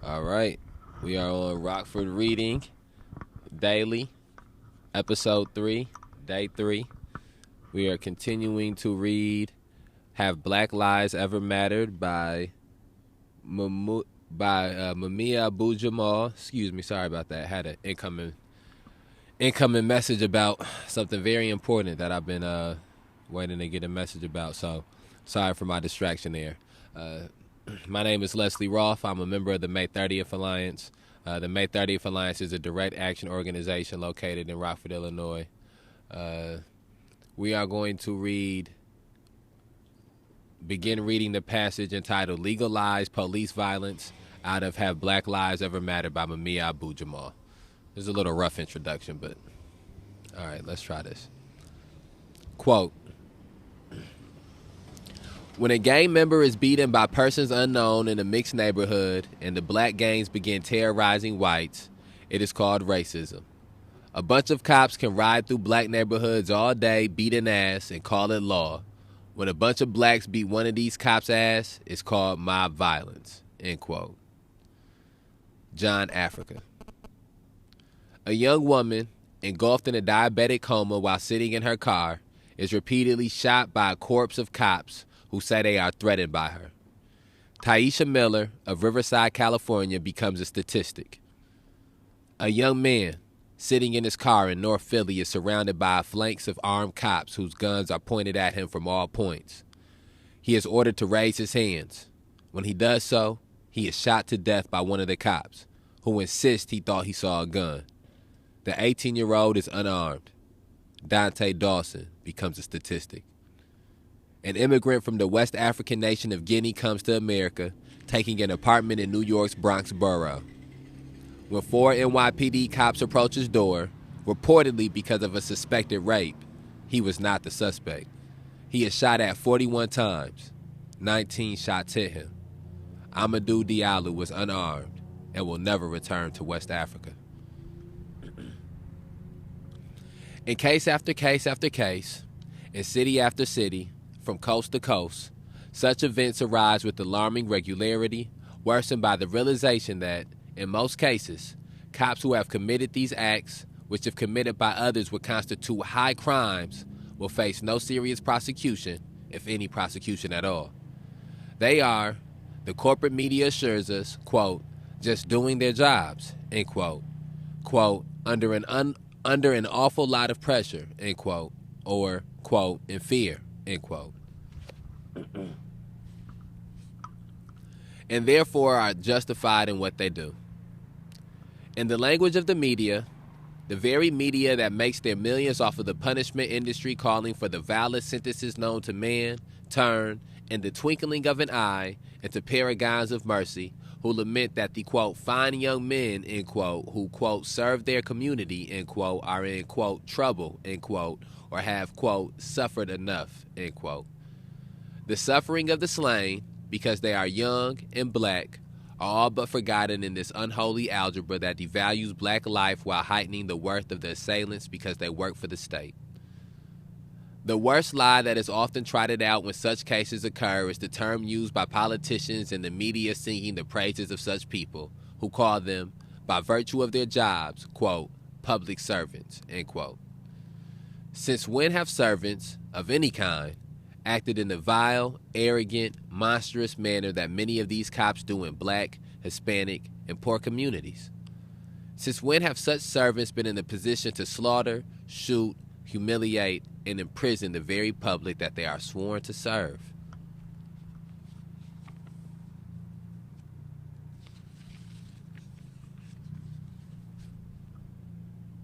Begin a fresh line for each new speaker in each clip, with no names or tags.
All right. We are on Rockford Reading Daily, Episode 3, Day 3. We are continuing to read Have Black Lives Ever Mattered by Mumia Bu-Jamal. Excuse me, sorry about that. I had an incoming message about something very important that I've been waiting to get a message about. So sorry for my distraction there. My name is Leslie Roth. I'm a member of the May 30th Alliance. The May 30th Alliance is a direct action organization located in Rockford, Illinois. We are going to begin reading the passage entitled Legalize Police Violence out of Have Black Lives Ever Mattered by Mumia Bu-Jamal. This is a little rough introduction, but all right, let's try this. Quote, when a gang member is beaten by persons unknown in a mixed neighborhood and the black gangs begin terrorizing whites, it is called racism. A bunch of cops can ride through black neighborhoods all day, beating ass, and call it law. When a bunch of blacks beat one of these cops' ass, it's called mob violence. End quote. John Africa. A young woman, engulfed in a diabetic coma while sitting in her car, is repeatedly shot by a corps of cops who say they are threatened by her. Taisha Miller of Riverside, California becomes a statistic. A young man sitting in his car in North Philly is surrounded by a phalanx of armed cops whose guns are pointed at him from all points. He is ordered to raise his hands. When he does so, he is shot to death by one of the cops, who insists he thought he saw a gun. The 18-year-old is unarmed. Dante Dawson becomes a statistic. An immigrant from the West African nation of Guinea comes to America, taking an apartment in New York's Bronx borough. When 4 NYPD cops approach his door, reportedly because of a suspected rape, he was not the suspect. He is shot at 41 times. 19 shots hit him. Amadou Diallo was unarmed and will never return to West Africa. In case after case after case, in city after city, from coast to coast, such events arise with alarming regularity, worsened by the realization that, in most cases, cops who have committed these acts, which if committed by others would constitute high crimes, will face no serious prosecution, if any prosecution at all. They are, the corporate media assures us, quote, just doing their jobs, end quote, quote, under an awful lot of pressure, end quote, or, quote, in fear, end quote. And therefore are justified in what they do. In the language of the media, the very media that makes their millions off of the punishment industry calling for the vilest sentences known to man, turn, in the twinkling of an eye, into paragons of mercy, who lament that the, quote, fine young men, end quote, who, quote, serve their community, end quote, are in, quote, trouble, end quote, or have, quote, suffered enough, end quote. The suffering of the slain, because they are young and black, are all but forgotten in this unholy algebra that devalues black life while heightening the worth of the assailants because they work for the state. The worst lie that is often trotted out when such cases occur is the term used by politicians and the media singing the praises of such people, who call them, by virtue of their jobs, quote, public servants, end quote. Since when have servants, of any kind, acted in the vile, arrogant, monstrous manner that many of these cops do in black, Hispanic, and poor communities? Since when have such servants been in the position to slaughter, shoot, humiliate, and imprison the very public that they are sworn to serve?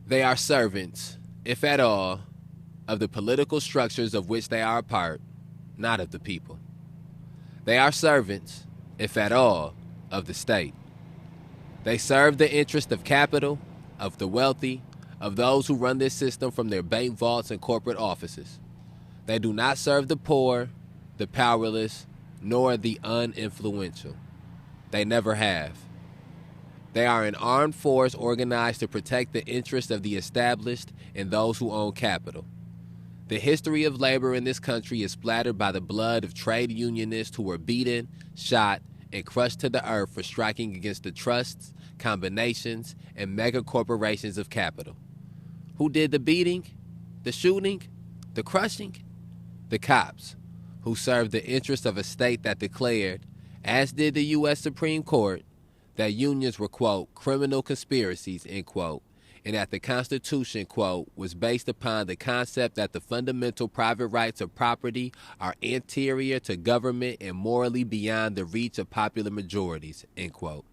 They are servants, if at all, of the political structures of which they are a part, not of the people. They are servants, if at all, of the state. They serve the interest of capital, of the wealthy, of those who run this system from their bank vaults and corporate offices. They do not serve the poor, the powerless, nor the uninfluential. They never have. They are an armed force organized to protect the interests of the established and those who own capital. The history of labor in this country is splattered by the blood of trade unionists who were beaten, shot, and crushed to the earth for striking against the trusts, combinations, and mega corporations of capital. Who did the beating, the shooting, the crushing? The cops, who served the interests of a state that declared, as did the U.S. Supreme Court, that unions were, quote, criminal conspiracies, end quote, and that the Constitution, quote, was based upon the concept that the fundamental private rights of property are anterior to government and morally beyond the reach of popular majorities, end quote.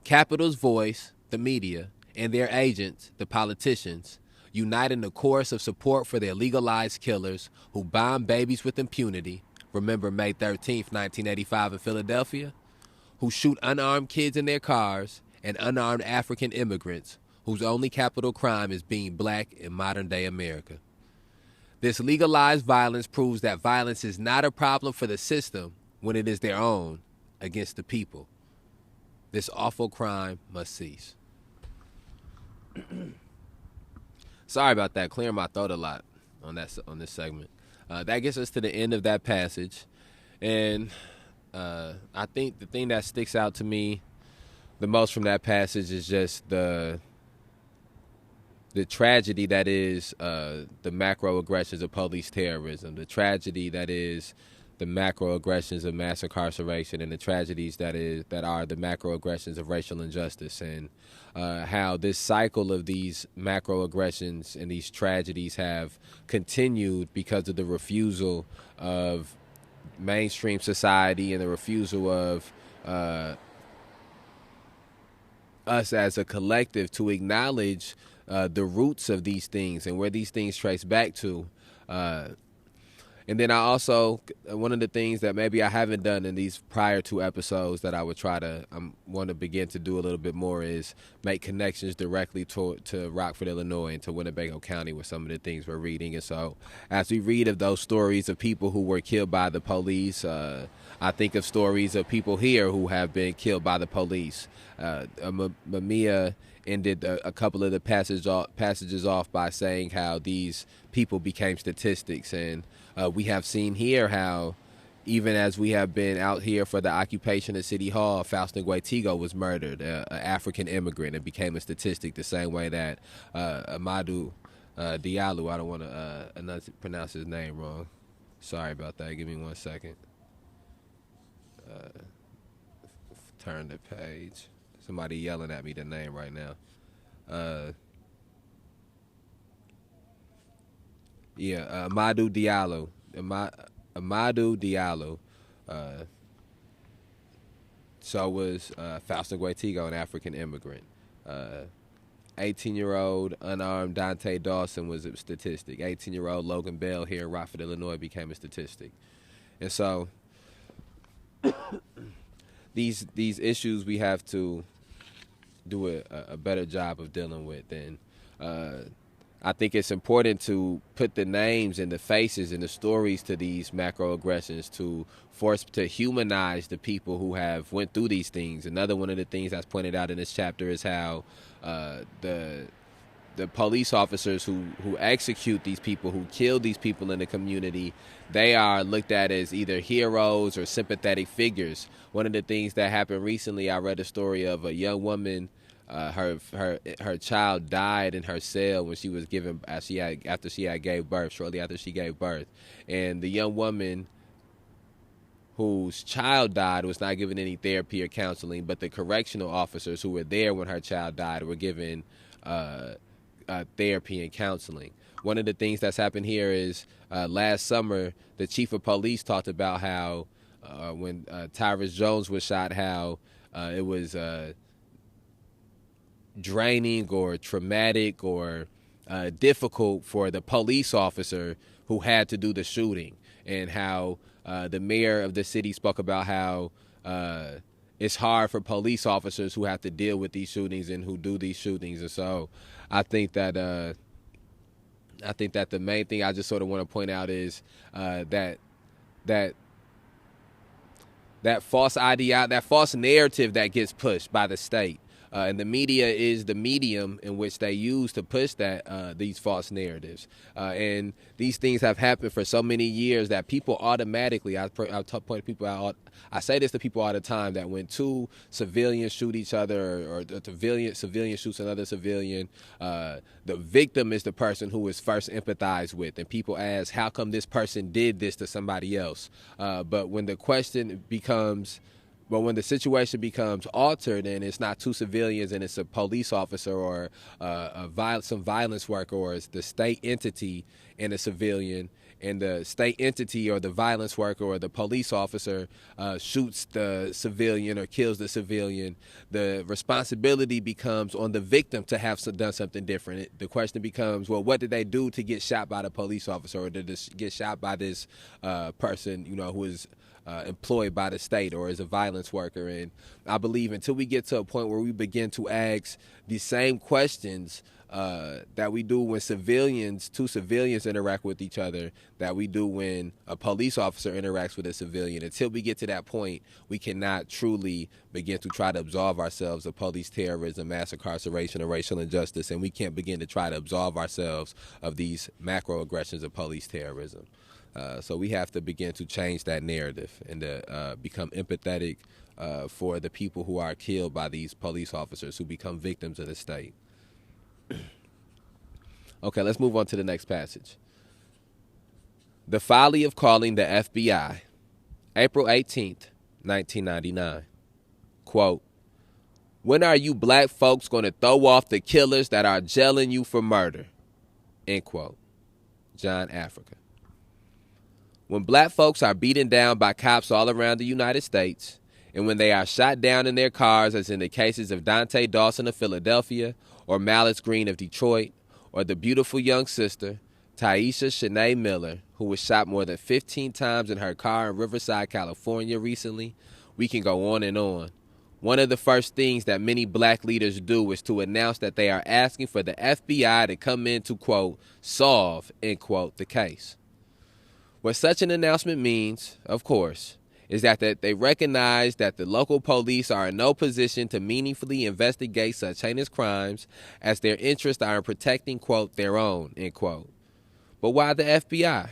Capital's voice, the media, and their agents, the politicians, unite in the chorus of support for their legalized killers who bomb babies with impunity. Remember May 13th, 1985 in Philadelphia? Who shoot unarmed kids in their cars and unarmed African immigrants whose only capital crime is being black in modern-day America. This legalized violence proves that violence is not a problem for the system when it is their own against the people. This awful crime must cease. Sorry about that, clearing my throat a lot on this segment. That gets us to the end of that passage, and I think the thing that sticks out to me the most from that passage is just the tragedy that is the macroaggressions of police terrorism, the tragedy that is the macroaggressions of mass incarceration, and the tragedies that are the macroaggressions of racial injustice, and how this cycle of these macroaggressions and these tragedies have continued because of the refusal of mainstream society and the refusal of us as a collective to acknowledge the roots of these things and where these things trace back to. And then I also, one of the things that maybe I haven't done in these prior two episodes that I would want to begin to do a little bit more is make connections directly to Rockford, Illinois, and to Winnebago County with some of the things we're reading. And so as we read of those stories of people who were killed by the police, I think of stories of people here who have been killed by the police. Mumia ended a couple of the passages off by saying how these people became statistics, and we have seen here how even as we have been out here for the occupation of City Hall, Faustin Guaitigo was murdered, an African immigrant, and became a statistic the same way that Amadou Diallo, I don't want to pronounce his name wrong. Sorry about that. Give me 1 second. Turn the page. Somebody yelling at me the name right now. Amadou Diallo. Amadou Diallo. So was Faustin Guaitigo, an African immigrant. 18-year-old unarmed Dante Dawson was a statistic. 18-year-old Logan Bell here in Rockford, Illinois became a statistic. And so these issues we have to do a better job of dealing with. And I think it's important to put the names and the faces and the stories to these macroaggressions to humanize the people who have went through these things. Another one of the things that's pointed out in this chapter is how the police officers who execute these people, who kill these people in the community, they are looked at as either heroes or sympathetic figures. One of the things that happened recently, I read a story of a young woman. Her child died in her cell when she was given after she had gave birth, shortly after she gave birth, and the young woman whose child died was not given any therapy or counseling, but the correctional officers who were there when her child died were given therapy and counseling. One of the things that's happened here is last summer the chief of police talked about how when Tyrus Jones was shot, how it was draining or traumatic or difficult for the police officer who had to do the shooting, and how the mayor of the city spoke about how it's hard for police officers who have to deal with these shootings and who do these shootings. And so I think that the main thing I just sort of want to point out is that false idea, that false narrative that gets pushed by the state And the media is the medium in which they use to push these false narratives. And these things have happened for so many years that people automatically, point people out. I say this to people all the time, that when two civilians shoot each other, or the civilian shoots another civilian, the victim is the person who is first empathized with. And people ask, how come this person did this to somebody else? But when the situation becomes altered, and it's not two civilians and it's a police officer or some violence worker, or it's the state entity and a civilian, and the state entity or the violence worker or the police officer shoots the civilian or kills the civilian, the responsibility becomes on the victim to have done something different. The question becomes, well, what did they do to get shot by the police officer, or did they get shot by this person, who is employed by the state or is a violence worker? And I believe until we get to a point where we begin to ask the same questions that we do when two civilians interact with each other, that we do when a police officer interacts with a civilian, until we get to that point, we cannot truly begin to try to absolve ourselves of police terrorism, mass incarceration, or racial injustice, and we can't begin to try to absolve ourselves of these macro aggressions of police terrorism. So we have to begin to change that narrative and to become empathetic for the people who are killed by these police officers who become victims of the state. Okay, let's move on to the next passage. The Folly of Calling the F.B.I., April 18th, 1999. Quote, "When are you black folks going to throw off the killers that are jailing you for murder?" End quote. John Africa. When black folks are beaten down by cops all around the United States, and when they are shot down in their cars, as in the cases of Dante Dawson of Philadelphia, or Malice Green of Detroit, or the beautiful young sister, Taisha Shanae Miller, who was shot more than 15 times in her car in Riverside, California recently, we can go on and on. One of the first things that many black leaders do is to announce that they are asking for the FBI to come in to, quote, solve, end quote, the case. What such an announcement means, of course, is that they recognize that the local police are in no position to meaningfully investigate such heinous crimes, as their interests are in protecting, quote, their own, end quote. But why the FBI?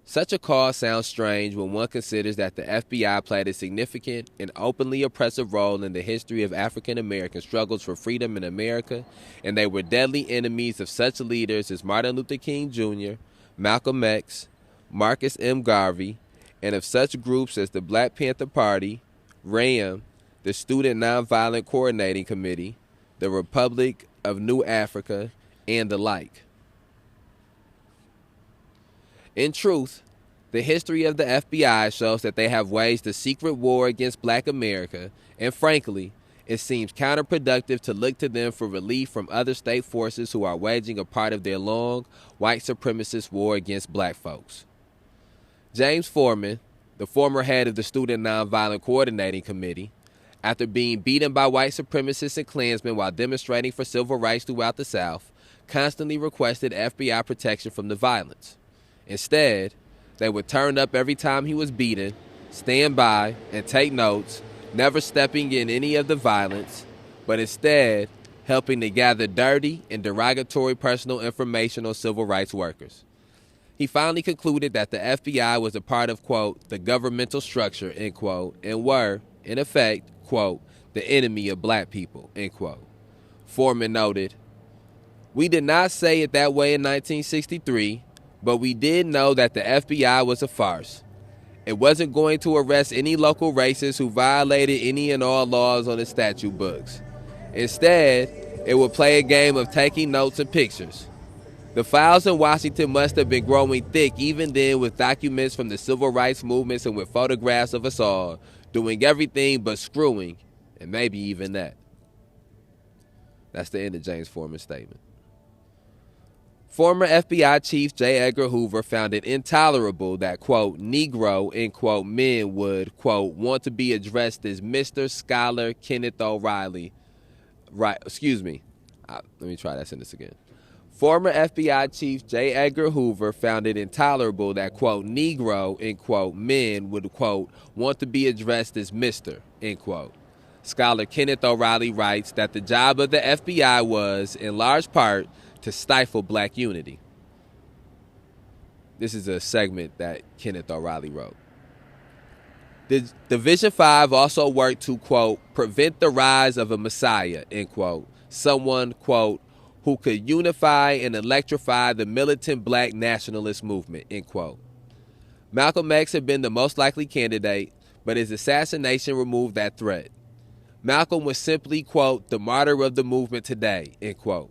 Such a call sounds strange when one considers that the FBI played a significant and openly oppressive role in the history of African American struggles for freedom in America, and they were deadly enemies of such leaders as Martin Luther King Jr., Malcolm X, Marcus M. Garvey, and of such groups as the Black Panther Party, RAM, the Student Nonviolent Coordinating Committee, the Republic of New Africa, and the like. In truth, the history of the FBI shows that they have waged a secret war against black America, and frankly, it seems counterproductive to look to them for relief from other state forces who are waging a part of their long, white supremacist war against black folks. James Foreman, the former head of the Student Nonviolent Coordinating Committee, after being beaten by white supremacists and Klansmen while demonstrating for civil rights throughout the South, constantly requested FBI protection from the violence. Instead, they would turn up every time he was beaten, stand by, and take notes, never stepping in any of the violence, but instead helping to gather dirty and derogatory personal information on civil rights workers. He finally concluded that the FBI was a part of, quote, the governmental structure, end quote, and were, in effect, quote, the enemy of black people, end quote. Foreman noted, "We did not say it that way in 1963, but we did know that the FBI was a farce. It wasn't going to arrest any local racists who violated any and all laws on the statute books. Instead, it would play a game of taking notes and pictures. The files in Washington must have been growing thick even then, with documents from the civil rights movements and with photographs of us all doing everything but screwing, and maybe even that." That's the end of James Foreman's statement. Former FBI Chief J. Edgar Hoover found it intolerable that, quote, Negro, end quote, men would, quote, want to be addressed as Mr. Scholar Kenneth O'Reilly. Let me try that sentence again. Former FBI Chief J. Edgar Hoover found it intolerable that, quote, Negro, end quote, men would, quote, want to be addressed as Mr., end quote. Scholar Kenneth O'Reilly writes that the job of the FBI was, in large part, to stifle black unity. This is a segment that Kenneth O'Reilly wrote. The Division 5 also worked to, quote, prevent the rise of a messiah, end quote, someone, quote, who could unify and electrify the militant black nationalist movement, end quote. Malcolm X had been the most likely candidate, but his assassination removed that threat. Malcolm was simply, quote, the martyr of the movement today, end quote.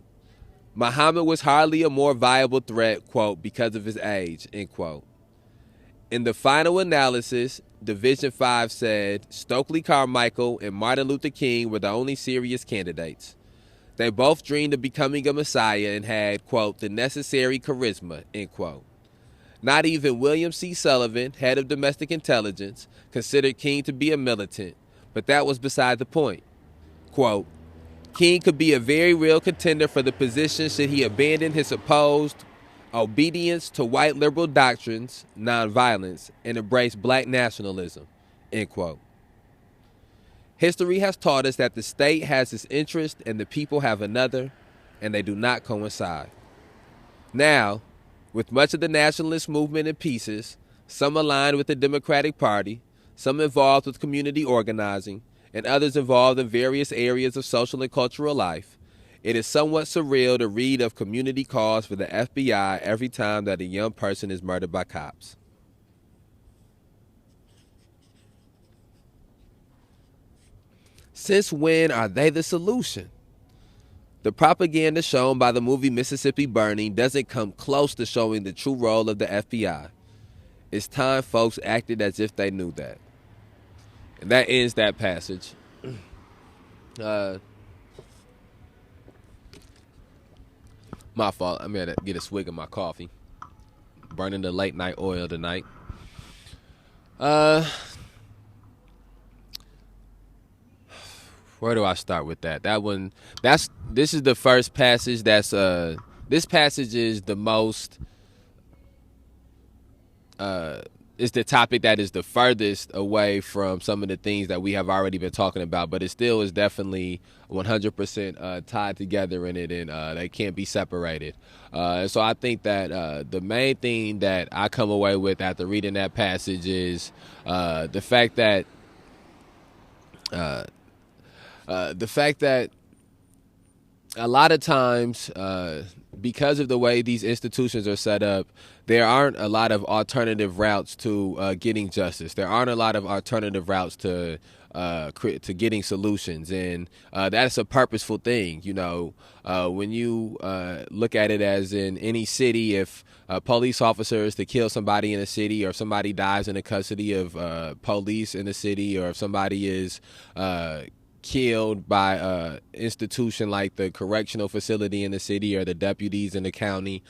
Muhammad was hardly a more viable threat, quote, because of his age, end quote. In the final analysis, Division 5 said Stokely Carmichael and Martin Luther King were the only serious candidates. They both dreamed of becoming a messiah and had, quote, the necessary charisma, end quote. Not even William C. Sullivan, head of domestic intelligence, considered King to be a militant, but that was beside the point. Quote, King could be a very real contender for the position should he abandon his supposed obedience to white liberal doctrines, nonviolence, and embrace black nationalism, end quote. History has taught us that the state has its interest and the people have another, and they do not coincide. Now, with much of the nationalist movement in pieces, some aligned with the Democratic Party, some involved with community organizing, and others involved in various areas of social and cultural life, it is somewhat surreal to read of community calls for the FBI every time that a young person is murdered by cops. Since when are they the solution? The propaganda shown by the movie Mississippi Burning doesn't come close to showing the true role of the FBI. It's time folks acted as if they knew that. And that ends that passage. My fault. I'm going to get a swig of my coffee. Burning the late night oil tonight. Where do I start with that? This is the first passage this passage is the most it's the topic that is the furthest away from some of the things that we have already been talking about, but it still is definitely 100% tied together in it, and they can't be separated. So I think that the main thing that I come away with after reading that passage is the fact that a lot of times, because of the way these institutions are set up, there aren't a lot of alternative routes to getting justice. There aren't a lot of alternative routes to getting solutions, and that's a purposeful thing. You know, when you look at it as in any city, if a police officer is to kill somebody in a city, or if somebody dies in the custody of police in the city, or if somebody is killed by an institution like the correctional facility in the city or the deputies in the county,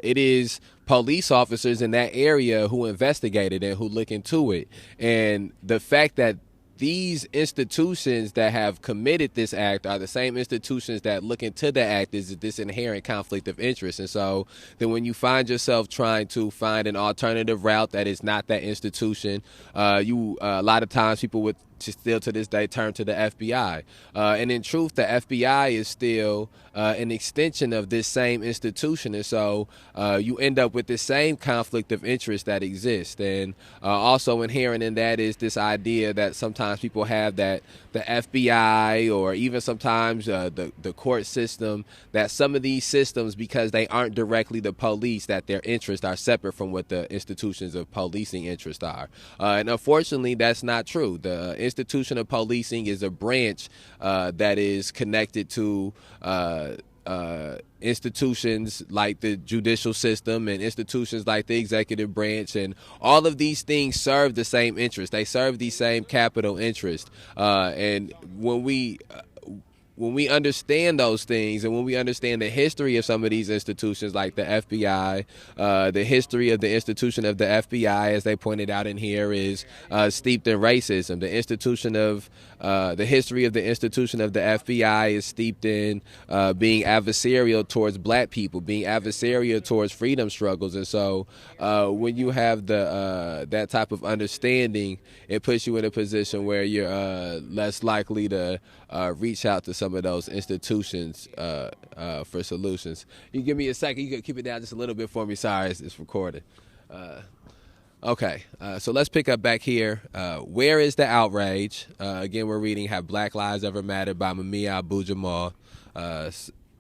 it is police officers in that area who investigate it and who look into it. And the fact that these institutions that have committed this act are the same institutions that look into the act is this inherent conflict of interest. And so then when you find yourself trying to find an alternative route that is not that institution, a lot of times people would still to this day turn to the FBI. And in truth, the FBI is still an extension of this same institution. And so you end up with the same conflict of interest that exists. And also inherent in that is this idea that sometimes people have that the FBI or even sometimes the court system, that some of these systems, because they aren't directly the police, that their interests are separate from what the institutions of policing interests are. And unfortunately, that's not true. The institution of policing is a branch that is connected to institutions like the judicial system and institutions like the executive branch, and all of these things serve the same interest. They serve the same capital interest. And when we when we understand those things and when we understand the history of some of these institutions like the FBI, the history of the institution of the FBI, as they pointed out in here, is steeped in racism. The history of the institution of the FBI is steeped in being adversarial towards black people, being adversarial towards freedom struggles. And so when you have that type of understanding, it puts you in a position where you're less likely to reach out to some of those institutions for solutions. You give me a second. You can keep it down just a little bit for me. Sorry, it's recorded. Okay, so let's pick up back here. Where is the outrage? Again, we're reading Have Black Lives Ever Mattered by Mumia Bu-Jamal.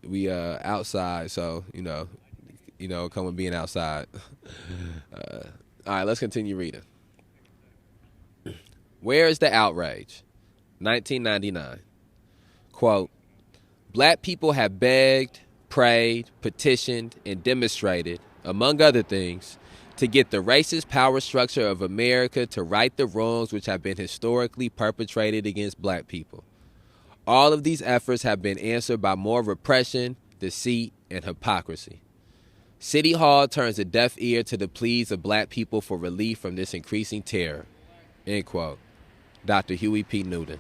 We outside, so, come with being outside. All right, let's continue reading. Where is the outrage? 1999. Quote, black people have begged, prayed, petitioned, and demonstrated, among other things, to get the racist power structure of America to right the wrongs which have been historically perpetrated against black people. All of these efforts have been answered by more repression, deceit, and hypocrisy. City Hall turns a deaf ear to the pleas of black people for relief from this increasing terror. End quote. Dr. Huey P. Newton.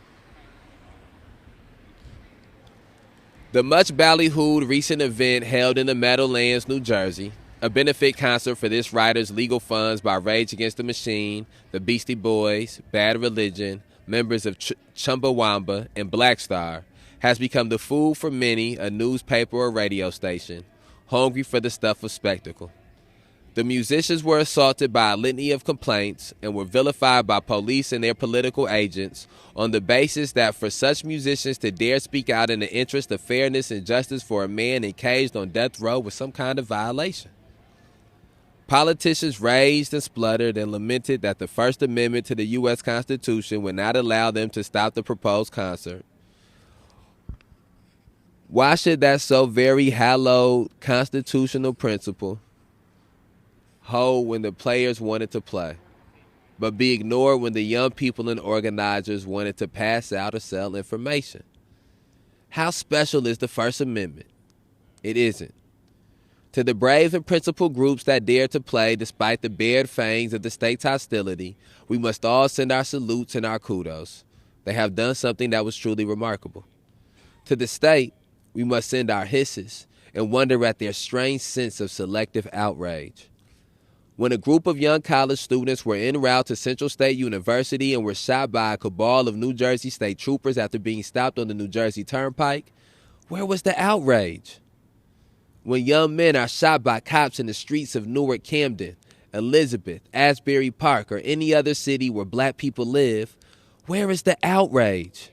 The much ballyhooed recent event held in the Meadowlands, New Jersey, a benefit concert for this writer's legal funds by Rage Against the Machine, the Beastie Boys, Bad Religion, members of Chumbawamba, and Black Star, has become the food for many, a newspaper or radio station, hungry for the stuff of spectacle. The musicians were assaulted by a litany of complaints and were vilified by police and their political agents on the basis that for such musicians to dare speak out in the interest of fairness and justice for a man encaged on death row was some kind of violation. Politicians raged and spluttered and lamented that the First Amendment to the U.S. Constitution would not allow them to stop the proposed concert. Why should that so very hallowed constitutional principle hold when the players wanted to play, but be ignored when the young people and organizers wanted to pass out or sell information? How special is the First Amendment? It isn't. To the brave and principled groups that dare to play despite the bared fangs of the state's hostility, we must all send our salutes and our kudos. They have done something that was truly remarkable. To the state, we must send our hisses and wonder at their strange sense of selective outrage. When a group of young college students were en route to Central State University and were shot by a cabal of New Jersey state troopers after being stopped on the New Jersey Turnpike, where was the outrage? When young men are shot by cops in the streets of Newark, Camden, Elizabeth, Asbury Park, or any other city where black people live, where is the outrage?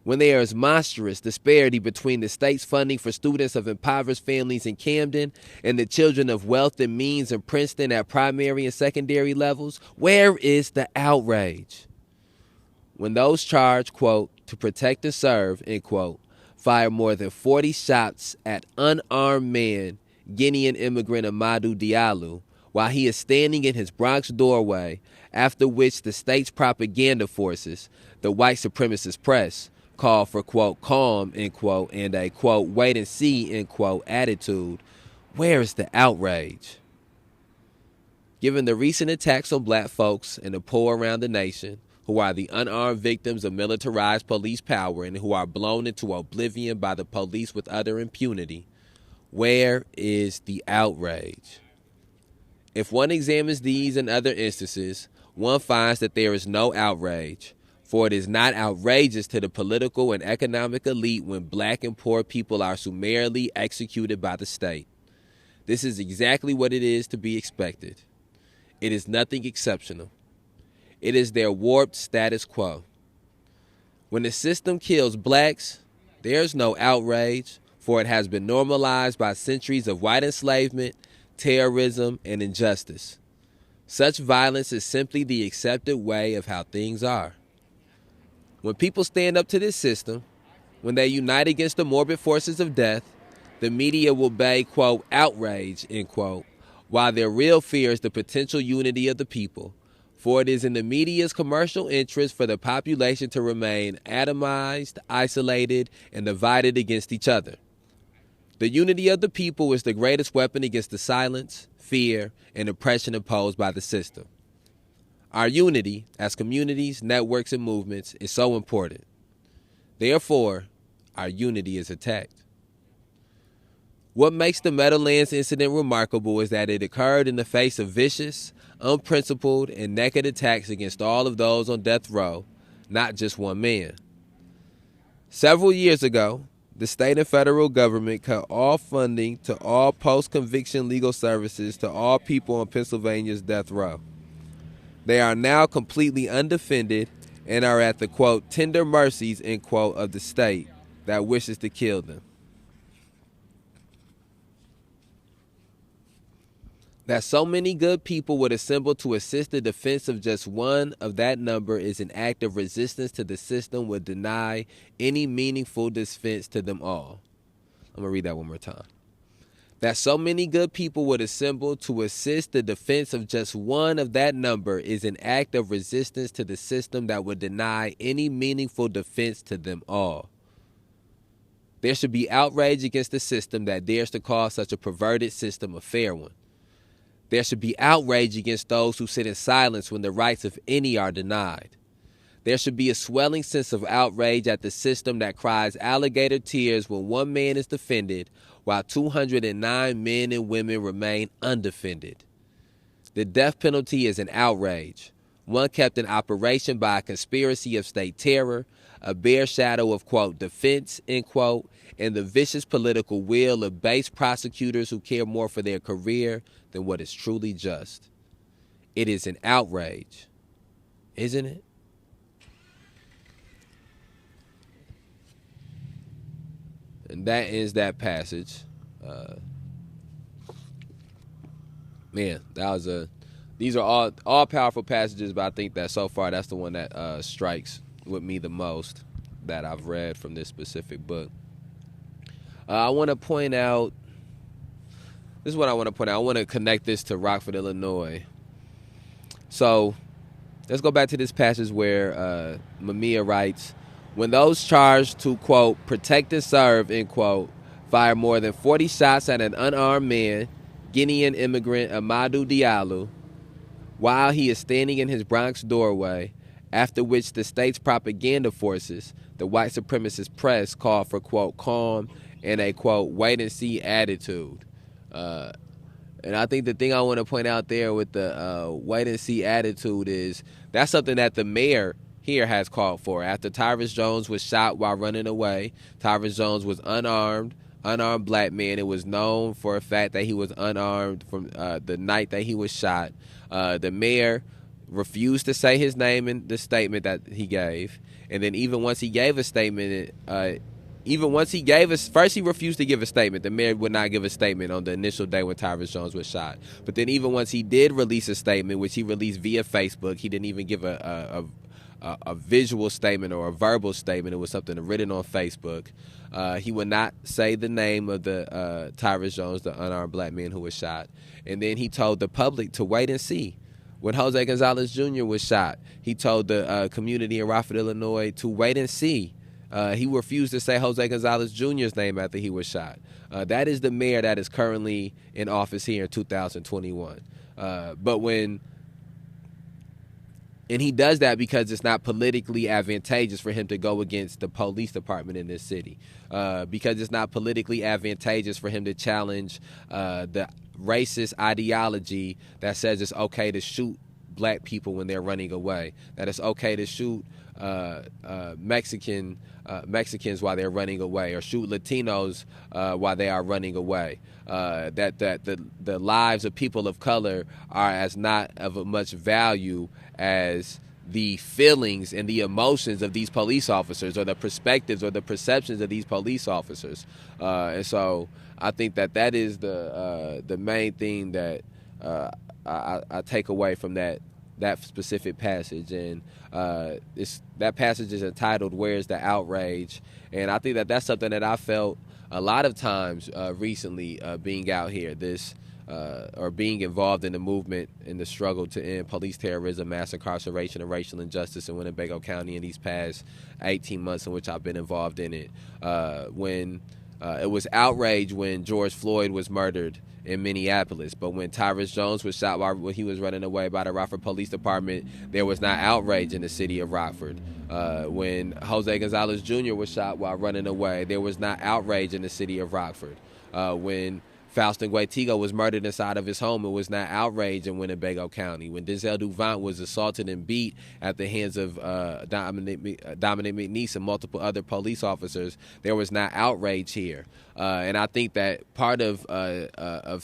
When there is monstrous disparity between the state's funding for students of impoverished families in Camden and the children of wealth and means in Princeton at primary and secondary levels, where is the outrage? When those charged, quote, to protect and serve, end quote, fired more than 40 shots at unarmed man, Guinean immigrant Amadou Diallo, while he is standing in his Bronx doorway, after which the state's propaganda forces, the white supremacist press, called for, quote, calm, end quote, and a, quote, wait and see, end quote, attitude, where is the outrage? Given the recent attacks on black folks and the poor around the nation, who are the unarmed victims of militarized police power and who are blown into oblivion by the police with utter impunity, where is the outrage? If one examines these and other instances, one finds that there is no outrage, for it is not outrageous to the political and economic elite when black and poor people are summarily executed by the state. This is exactly what it is to be expected. It is nothing exceptional. It is their warped status quo. When the system kills blacks, there's no outrage, for it has been normalized by centuries of white enslavement, terrorism, and injustice. Such violence is simply the accepted way of how things are. When people stand up to this system, when they unite against the morbid forces of death, the media will bay, quote, outrage, end quote, while their real fear is the potential unity of the people. For it is in the media's commercial interest for the population to remain atomized, isolated, and divided against each other. The unity of the people is the greatest weapon against the silence, fear, and oppression imposed by the system. Our unity, as communities, networks, and movements, is so important. Therefore, our unity is attacked. What makes the Meadowlands incident remarkable is that it occurred in the face of vicious, unprincipled, and naked attacks against all of those on death row, not just one man. Several years ago, the state and federal government cut all funding to all post-conviction legal services to all people on Pennsylvania's death row. They are now completely undefended and are at the, quote, tender mercies, end quote, of the state that wishes to kill them. That so many good people would assemble to assist the defense of just one of that number is an act of resistance to the system would deny any meaningful defense to them all. I'm going to read that one more time. That so many good people would assemble to assist the defense of just one of that number is an act of resistance to the system that would deny any meaningful defense to them all. There should be outrage against the system that dares to call such a perverted system a fair one. There should be outrage against those who sit in silence when the rights of any are denied. There should be a swelling sense of outrage at the system that cries alligator tears when one man is defended while 209 men and women remain undefended. The death penalty is an outrage, one kept in operation by a conspiracy of state terror, a bare shadow of, quote, defense, end quote, and the vicious political will of base prosecutors who care more for their career than what is truly just. It is an outrage, isn't it? And that ends that passage. Man, that was these are all powerful passages, but I think that so far that's the one that strikes with me the most that I've read from this specific book. I want to point out, this is what I want to point out. I want to connect this to Rockford, Illinois. So let's go back to this passage where Mumia writes, when those charged to, quote, protect and serve, end quote, fire more than 40 shots at an unarmed man, Guinean immigrant Amadou Diallo, while he is standing in his Bronx doorway, after which the state's propaganda forces, the white supremacist press, called for, quote, calm and a, quote, wait-and-see attitude. And I think the thing I want to point out there with the wait-and-see attitude is that's something that the mayor here has called for. After Tyrus Jones was shot while running away, Tyrus Jones was unarmed black man. It was known for a fact that he was unarmed from the night that he was shot. The mayor refused to say his name in the statement that he gave. And then even once he gave a statement, first he refused to give a statement. The mayor would not give a statement on the initial day when Tyrus Jones was shot. But then even once he did release a statement, which he released via Facebook, he didn't even give a visual statement or a verbal statement. It was something written on Facebook. He would not say the name of the Tyrus Jones, the unarmed black man who was shot. And then he told the public to wait and see. When Jose Gonzalez Jr. was shot, he told the community in Rockford, Illinois, to wait and see. He refused to say Jose Gonzalez Jr.'s name after he was shot. That is the mayor that is currently in office here in 2021. And he does that because it's not politically advantageous for him to go against the police department in this city. Because it's not politically advantageous for him to challenge the racist ideology that says it's okay to shoot black people when they're running away, that it's okay to shoot Mexicans while they're running away, or shoot Latinos while they are running away. That the lives of people of color are as not of much value as the feelings and the emotions of these police officers, or the perspectives or the perceptions of these police officers. And so I think that is the main thing that I take away from that specific passage. And that passage is entitled "Where's the Outrage?" And I think that's something that I felt a lot of times recently being out here. This or being involved in the movement in the struggle to end police terrorism, mass incarceration, and racial injustice in Winnebago County in these past 18 months in which I've been involved in it. When it was outrage when George Floyd was murdered in Minneapolis, but when Tyrus Jones was shot while he was running away by the Rockford Police Department, there was not outrage in the city of Rockford. When Jose Gonzalez Jr. was shot while running away, there was not outrage in the city of Rockford. When Faustin Guaitigo was murdered inside of his home, it was not outrage in Winnebago County. When Denzel Duvant was assaulted and beat at the hands of Dominic McNeese and multiple other police officers, there was not outrage here. And I think that part of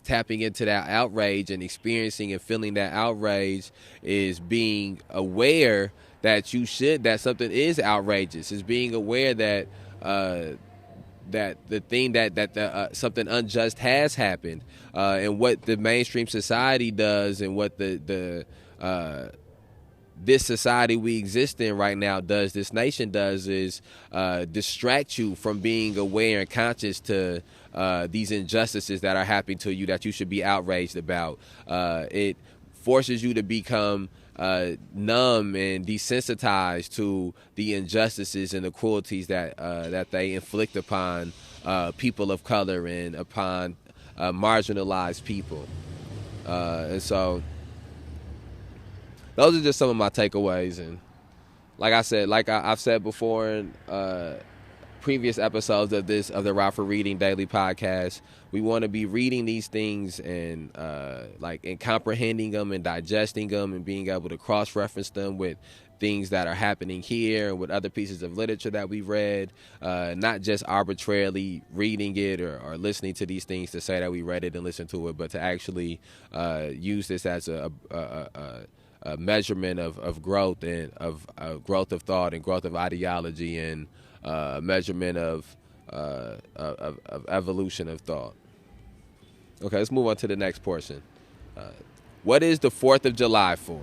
tapping into that outrage and experiencing and feeling that outrage is being aware that that something is outrageous, is being aware that that the thing that something unjust has happened, and what the mainstream society does, and what this society we exist in right now does, this nation does, is distract you from being aware and conscious to these injustices that are happening to you that you should be outraged about. It forces you to become numb and desensitized to the injustices and the cruelties that they inflict upon people of color and upon marginalized people. And so those are just some of my takeaways. And like I said, I've said before in previous episodes of the Rockford Reading Daily podcast, we want to be reading these things and and comprehending them and digesting them and being able to cross-reference them with things that are happening here and with other pieces of literature that we've read, not just arbitrarily reading it or listening to these things to say that we read it and listened to it, but to actually use this as a measurement of growth and of growth of thought and growth of ideology and measurement of evolution of thought. Okay, let's move on to the next portion. What is the 4th of July for?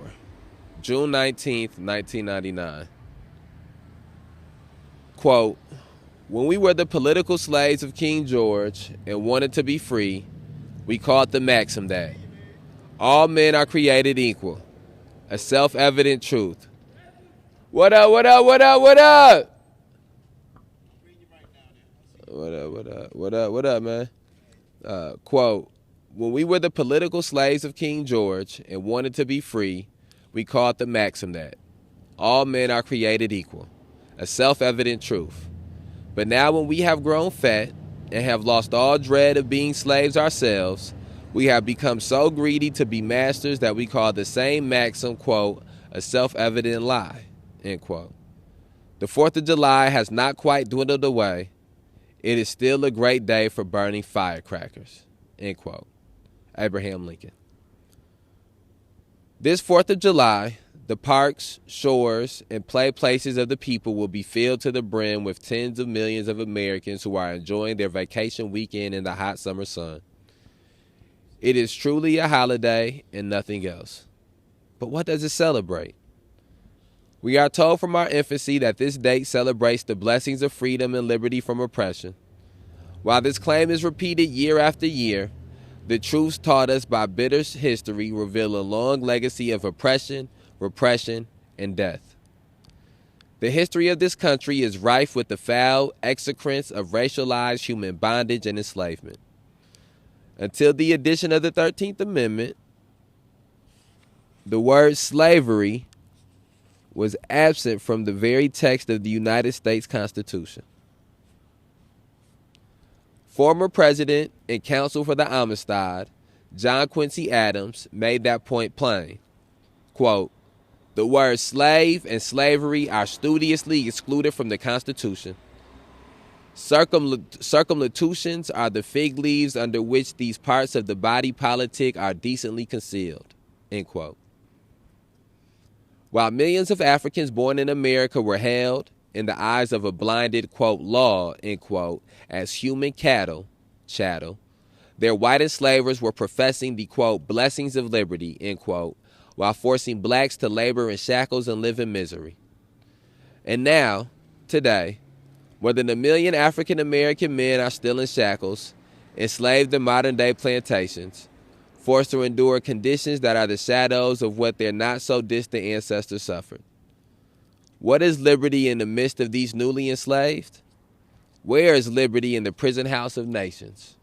June 19th, 1999. Quote, when we were the political slaves of King George and wanted to be free, we called the maxim that all men are created equal, a self-evident truth. What up, what up, what up, what up? What up, man? Quote, when we were the political slaves of King George and wanted to be free, we called the maxim that all men are created equal, a self-evident truth. But now when we have grown fat and have lost all dread of being slaves ourselves, we have become so greedy to be masters that we call the same maxim, quote, a self-evident lie, end quote. The 4th of July has not quite dwindled away. It is still a great day for burning firecrackers, end quote. Abraham Lincoln. This 4th of July, the parks, shores, and play places of the people will be filled to the brim with tens of millions of Americans who are enjoying their vacation weekend in the hot summer sun. It is truly a holiday and nothing else. But what does it celebrate? We are told from our infancy that this date celebrates the blessings of freedom and liberty from oppression. While this claim is repeated year after year, the truths taught us by bitter history reveal a long legacy of oppression, repression, and death. The history of this country is rife with the foul execrance of racialized human bondage and enslavement. Until the addition of the 13th Amendment, the word slavery was absent from the very text of the United States Constitution. Former President and Counsel for the Amistad, John Quincy Adams, made that point plain. Quote, the words slave and slavery are studiously excluded from the Constitution. Circumlocutions are the fig leaves under which these parts of the body politic are decently concealed, end quote. While millions of Africans born in America were held, in the eyes of a blinded, quote, law, end quote, as human cattle, chattel, their white enslavers were professing the, quote, blessings of liberty, end quote, while forcing blacks to labor in shackles and live in misery. And now, today, more than 1 million African American men are still in shackles, enslaved in modern-day plantations, forced to endure conditions that are the shadows of what their not-so-distant ancestors suffered. What is liberty in the midst of these newly enslaved? Where is liberty in the prison house of nations?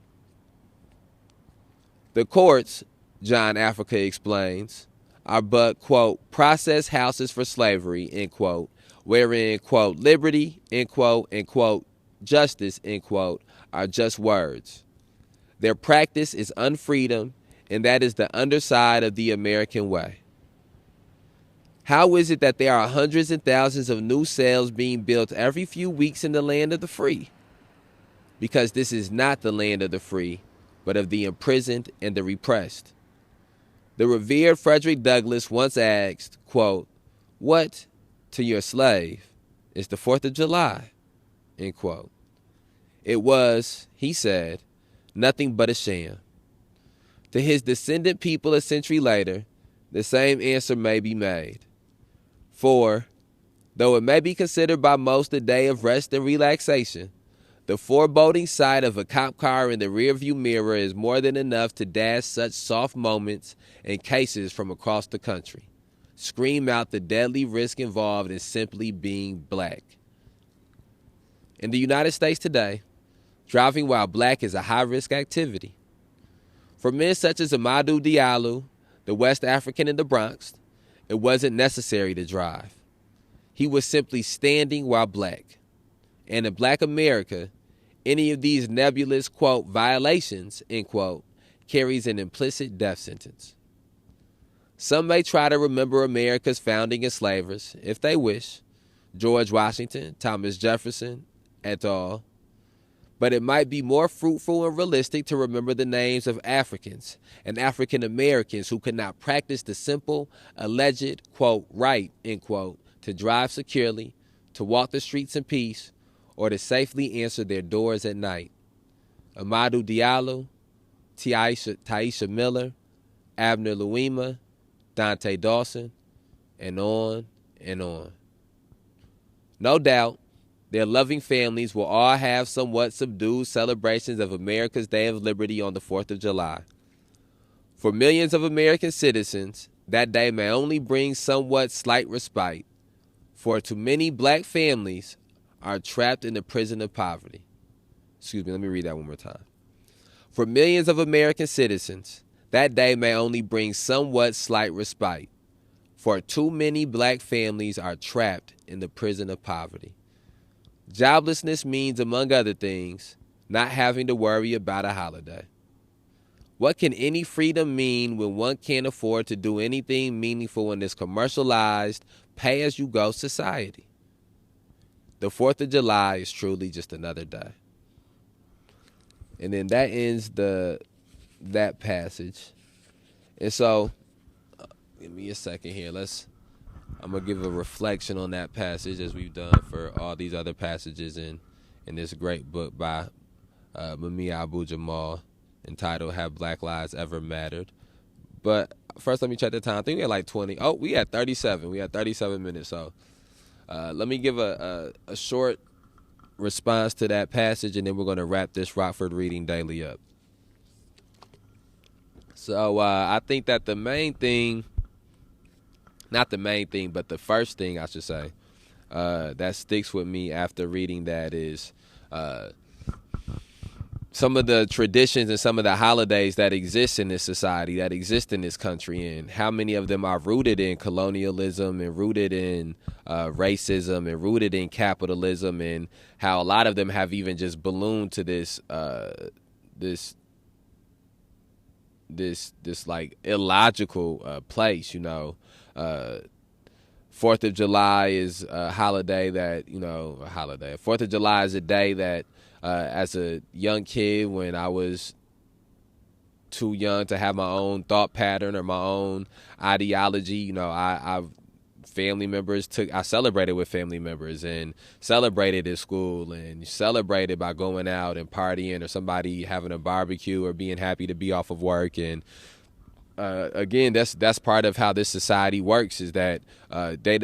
The courts, John Africa explains, are but, quote, process houses for slavery, end quote, wherein, quote, liberty, end quote, and, quote, justice, end quote, are just words. Their practice is unfreedom, and that is the underside of the American way. How is it that there are hundreds and thousands of new cells being built every few weeks in the land of the free? Because this is not the land of the free, but of the imprisoned and the repressed. The revered Frederick Douglass once asked, quote, what, to your slave, is the 4th of July, end quote. It was, he said, nothing but a sham. To his descendant people a century later, the same answer may be made. For, though it may be considered by most a day of rest and relaxation, the foreboding sight of a cop car in the rearview mirror is more than enough to dash such soft moments and cases from across the country. Scream out the deadly risk involved in simply being black. In the United States today, driving while black is a high-risk activity. For men such as Amadou Diallo, the West African in the Bronx, it wasn't necessary to drive. He was simply standing while black. And in black America, any of these nebulous, quote, violations, end quote, carries an implicit death sentence. Some may try to remember America's founding enslavers, if they wish, George Washington, Thomas Jefferson, et al., but it might be more fruitful and realistic to remember the names of Africans and African Americans who could not practice the simple, alleged, quote, right, end quote, to drive securely, to walk the streets in peace, or to safely answer their doors at night. Amadou Diallo, Taisha Miller, Abner Louima, Dante Dawson, and on and on. No doubt, their loving families will all have somewhat subdued celebrations of America's Day of Liberty on the 4th of July. For millions of American citizens, that day may only bring somewhat slight respite, for too many black families are trapped in the prison of poverty. Excuse me, let me read that one more time. For millions of American citizens, that day may only bring somewhat slight respite, for too many black families are trapped in the prison of poverty. Joblessness means, among other things, not having to worry about a holiday. What can any freedom mean when one can't afford to do anything meaningful in this commercialized, pay-as-you-go society? The 4th of July is truly just another day. And then that ends that passage. And so, give me a second here. I'm going to give a reflection on that passage as we've done for all these other passages in this great book by Mumia Bu-Jamal entitled Have Black Lives Ever Mattered? But first, let me check the time. I think we had like 20. Oh, we had 37. We had 37 minutes. So let me give a short response to that passage, and then we're going to wrap this Rockford Reading Daily up. So I think that the main thing, not the main thing, but the first thing I should say that sticks with me after reading that is some of the traditions and some of the holidays that exist in this society, that exist in this country, and how many of them are rooted in colonialism and rooted in racism and rooted in capitalism, and how a lot of them have even just ballooned to this like illogical place, you know. 4th of July is a holiday that, 4th of July is a day that as a young kid, when I was too young to have my own thought pattern or my own ideology, I family members I celebrated with family members and celebrated at school and celebrated by going out and partying or somebody having a barbecue or being happy to be off of work. And again, that's part of how this society works, is that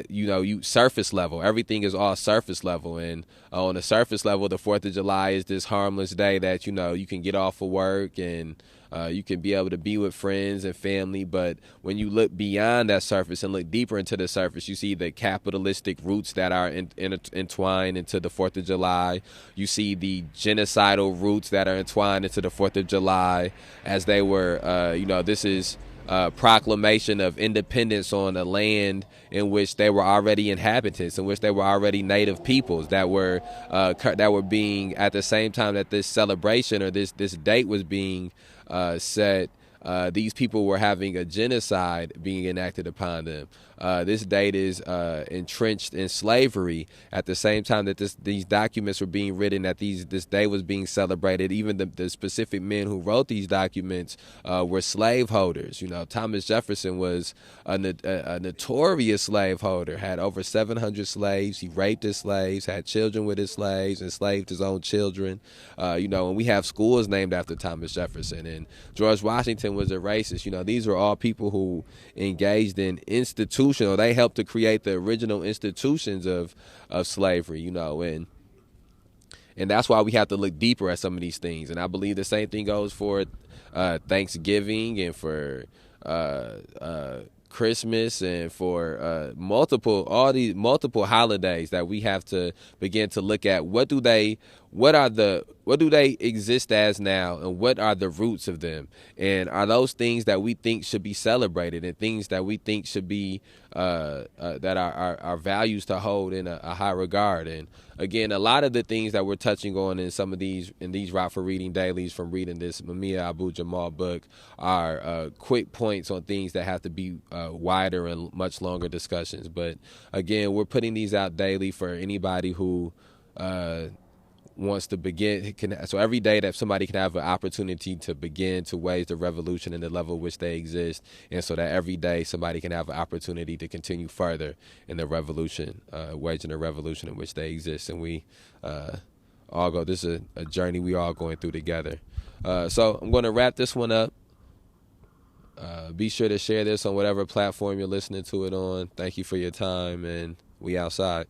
you surface level. Everything is all surface level, and on the surface level, the 4th of July is this harmless day that you can get off of work and You can be able to be with friends and family, but when you look beyond that surface and look deeper into the surface, you see the capitalistic roots that are entwined into the 4th of July. You see the genocidal roots that are entwined into the 4th of July, as they were, this is proclamation of independence on a land in which they were already inhabitants, in which they were already native peoples that were being, at the same time that this celebration or this date was being set. These people were having a genocide being enacted upon them. This date is entrenched in slavery. At the same time that these documents were being written, that this day was being celebrated, even the specific men who wrote these documents were slaveholders. Thomas Jefferson was a notorious slaveholder, had over 700 slaves. He raped his slaves, had children with his slaves, enslaved his own children. And we have schools named after Thomas Jefferson, and George Washington was a racist. These were all people who engaged in institutional. They helped to create the original institutions of slavery. And that's why we have to look deeper at some of these things. And I believe the same thing goes for Thanksgiving and for Christmas and for all these multiple holidays that we have to begin to look at. What do they exist as now, and what are the roots of them? And are those things that we think should be celebrated and things that we think should be that are our values to hold in a high regard? And again, a lot of the things that we're touching on in some of these Rockford Reading Dailies from reading this Mumia Bu-Jamal book are quick points on things that have to be wider and much longer discussions. But again, we're putting these out daily for anybody who wants to begin. So every day that somebody can have an opportunity to begin to wage the revolution in the level in which they exist, and so that every day somebody can have an opportunity to continue further in the revolution, waging the revolution in which they exist. And we all go, this is a journey we all going through together. So I'm going to wrap this one up. Be sure to share this on whatever platform you're listening to it on. Thank you for your time, and we outside.